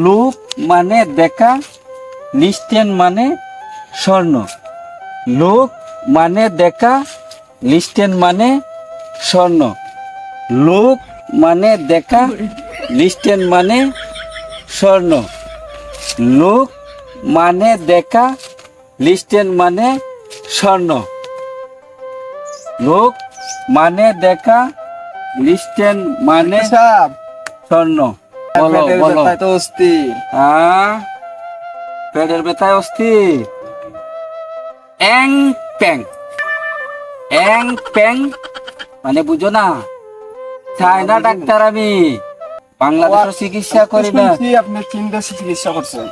Look মানে দেখা, listen মানে স্বর্ণ। লোক মানে দেখা, লিস্টেন মানে স্বর্ণ। লোক মানে দেখা, লিস্টেন মানে স্বর্ণ। লোক মানে দেখা, লিস্টেন মানে স্বর্ণ। লোক মানে দেখা, লিস্টেন মানে সাহেব স্বর্ণ। বলো পেটের বলো। ব্যথায় তো অস্থির। পেটের ব্যথায় অস্থির। অ্যাং প্যাং। অ্যাং প্যাং মানে বুঝো না? চায়না ডাক্তার আমি, বাংলাদেশে চিকিৎসা করি না। শুনছি আপনি 3 দেশে চিকিৎসা করছেন,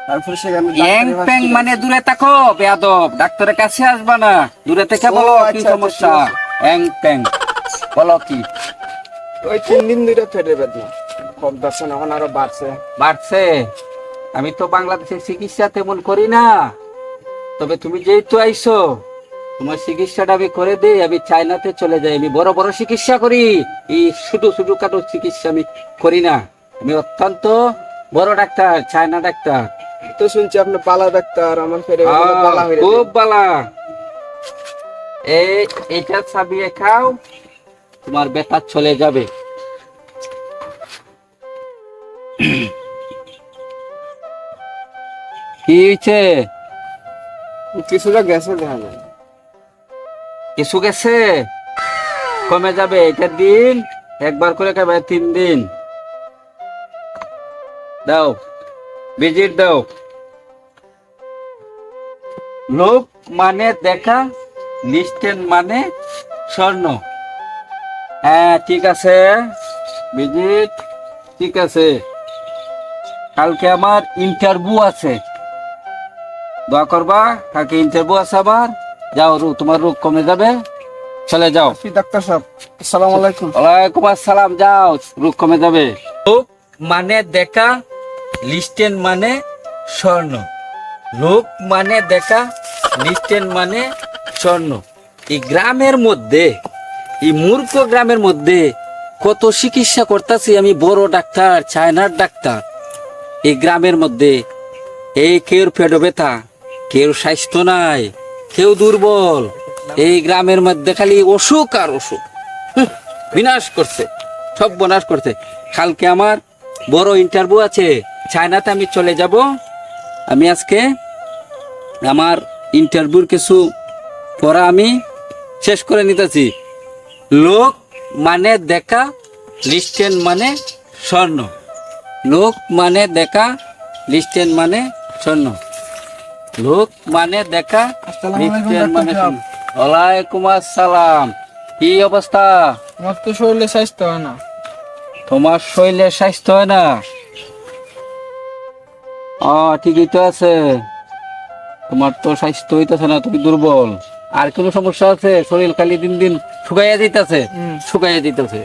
তারপরে সেখানে অ্যাং ডাক্তারি প্যাং ভাষা মানে দূরে থাকো বেয়াদব, ডাক্তারের কাছে আসবা না, দূরে থেকে ও, বলো কি আচ্ছা, আচ্ছা, সমস্যা। ঠিক আছে। অ্যাং প্যাং বলো কি ওই 3 দিন ধরে পেটের ব্যথা কম দর্শন, এখন আরো বাড়ছে। বাড়ছে? আমি তো বাংলাদেশের চিকিৎসা তেমন করি না, তবে তুমি যেহেতু আইছো, তোমার চিকিৎসাটা আমি করে দিই। আমি চায়নাতে চলে যাই, আমি বড় বড় চিকিৎসা করি, এই ছোট ছোট খাটো চিকিৎসা আমি করি না। আমি অত্যন্ত বড় ডাক্তার, চায়না ডাক্তার। তো শুনছি আপনি পালা ডাক্তার, আমার পেটের ব্যথা পালা হয়ে খুব বালা। এইটা চাবিয়ে খাও, তোমার ব্যথা চলে যাবে। কি হয়েছে? কিছুটা গেছে দেখা যায়। কিছু গেছে? কমে যাবে। এটা দিন একবার করে খাবে, 3 দিন দাও, ভিজিট দাও। লোক মানে দেখা, লিস্টেন মানে স্বর্ণ। হ্যাঁ ঠিক আছে, ভিজিট ঠিক আছে। কালকে আমার ইন্টারভিউ আছে, দোয়া করবা। কালকে ইন্টারভিউ আছে আবার। যাও, তোমার রোগ কমে যাবে, চলে যাও। ডাক্তার সাহেব, আসসালামু আলাইকুম। ওয়ালাইকুম আসসালাম, যাও, রোগ কমে যাবে। লোক মানে দেখা, লিস্টেন মানে স্বর্ণ। লোক মানে দেখা, লিস্টেন মানে স্বর্ণ। এই গ্রামের মধ্যে, এই মূর্খ গ্রামের মধ্যে কত চিকিৎসা করতেছি আমি, বড় ডাক্তার, চায়নার ডাক্তার। এই গ্রামের মধ্যে এই কেউ পেট ব্যথা, কেউ স্বাস্থ্য নাই, কেউ দুর্বল। এই গ্রামের মধ্যে খালি অসুখ আর অসুখ। বিনাশ করছে, সব বিনাশ করছে। কালকে আমার বড় ইন্টারভিউ আছে, চায়নাতে আমি চলে যাব। আমি আজকে আমার ইন্টারভিউর কিছু পড়া আমি শেষ করে নিতেছি। লোক মানে দেখা, লিস্টেন মানে স্বর্ণ। লোক মানে দেখা, লিস্টেন মানে স্বর্ণ। লোক মানে দেখা, আসসালামু আলাইকুম লিস্টেন ডাক্তার মানে সাহেব। স্বর্ণ। ওয়ালাইকুম আসসালাম। কি অবস্থা? আমার তো শরীরে স্বাস্থ্য হয় না। তোমার শরীরে স্বাস্থ্য হয় না? ঠিকই তো আছে, তোমার তো স্বাস্থ্য হইতেছে না, তুমি দুর্বল। আর কোনো সমস্যা আছে? শরীর খালি দিন দিন শুকাইয়া দিতেছে, শুকাইয়া দিতেছে,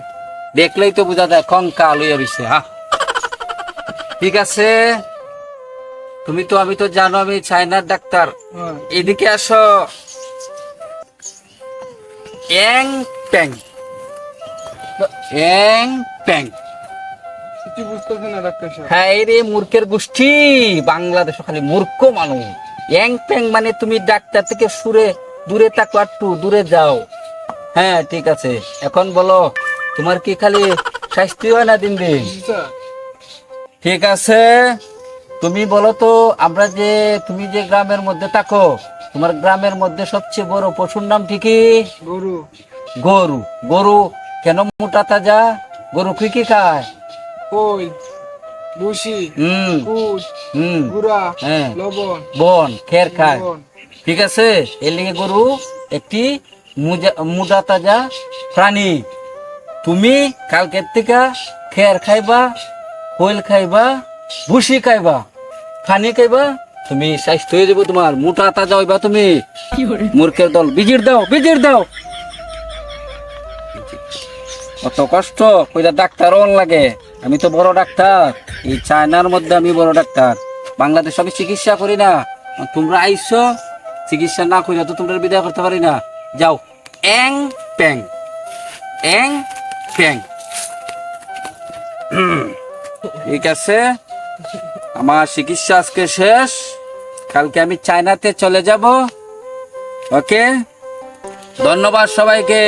দেখলেই তো বোঝা যায় কঙ্কাল হইয়া রইছে। ঠিক আছে, তুমি তো, আমি তো জানো আমি চায়নার ডাক্তার। এদিকে আসো। এং প্যাং, এং প্যাং। কিছু বুঝতেছি না ডাক্তার সাহেব। হ্যাঁ এই রে মূর্খের গোষ্ঠী, বাংলাদেশ খালি মূর্খ মানুষ। এং প্যাং মানে তুমি ডাক্তার থেকে দূরে থাকো, একটু দূরে যাও। হ্যাঁ ঠিক আছে, এখন বলো তোমার কি খালি স্বাস্থ্য হয় না দিন দিন? ঠিক আছে, তুমি বলো তো, তুমি যে গ্রামের মধ্যে থাকো, তোমার গ্রামের মধ্যে সবচেয়ে বড় পশুর নাম ঠিকই গরু। গরু। গরু কেন মোটা তাজা? গরু কি কি খায়? কই, ভুসি, হুম কুট, হুম গুড়া, হ্যাঁ, লবণ, বন খের খায়। লবণ। ঠিক আছে, এর লিগে গরু একটি মোটা তাজা প্রাণী। তুমি কালকের থেকে খের খাইবা, কোয়েল খাইবা, ভুসি খাইবা, পানি খাইবা, তুমি স্বাস্থ্য হয়ে যাবো, তোমার মোটা তাজা হইবা তুমি। মূর্খের দল, বিজির দাও, বিজির দাও। অত কষ্ট কইরা ডাক্তার অন লাগে? আমি তো বড় ডাক্তার, এই চায়নার মধ্যে আমি বড় ডাক্তার। বাংলাদেশে আমি চিকিৎসা করি না, তোমরা আইসো, চিকিৎসা না কইরা তো তোমরা বিদায় করতে পারি না। যাও। এং প্যাং, এং প্যাং। ঠিক আছে, আমার চিকিৎসা আজকে শেষ, কালকে আমি চায়নাতে চলে যাব। ওকে, ধন্যবাদ সবাইকে।